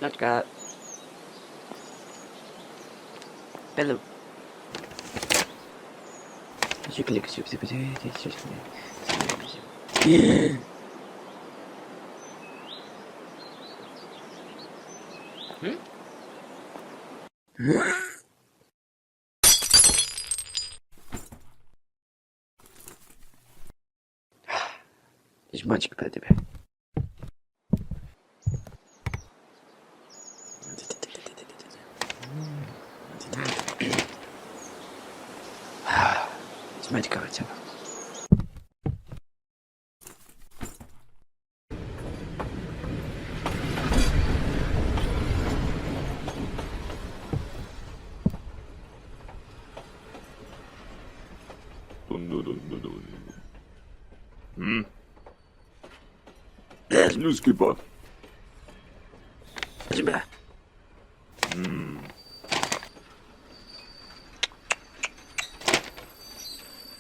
Notchka. Hello. Je clique sur ce petit. Жмачка про тебя. Жмачка про тебя. Ну, скипа. Тебя.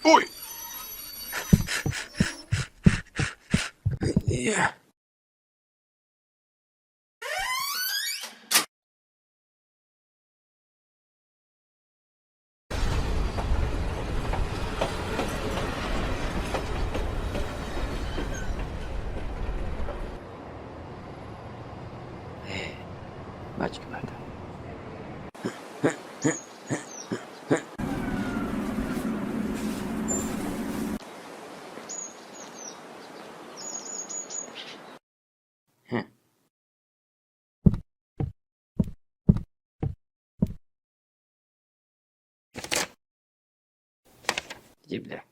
Ой! Я. Мальчик, правда. Земля.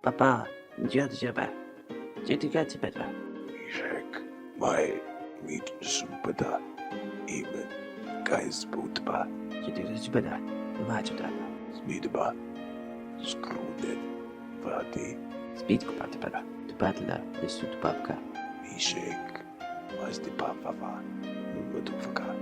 Папа, идет жаба. Четыре тебя два. Мишек, май, мид сумпада, имен, кайс бутба, Четыре тебя два. Мать удара. смидба, скруден, вади, Спит купати пара. Тупатла, лесу тупавка. Мишек, мазди папава, нумадуфака.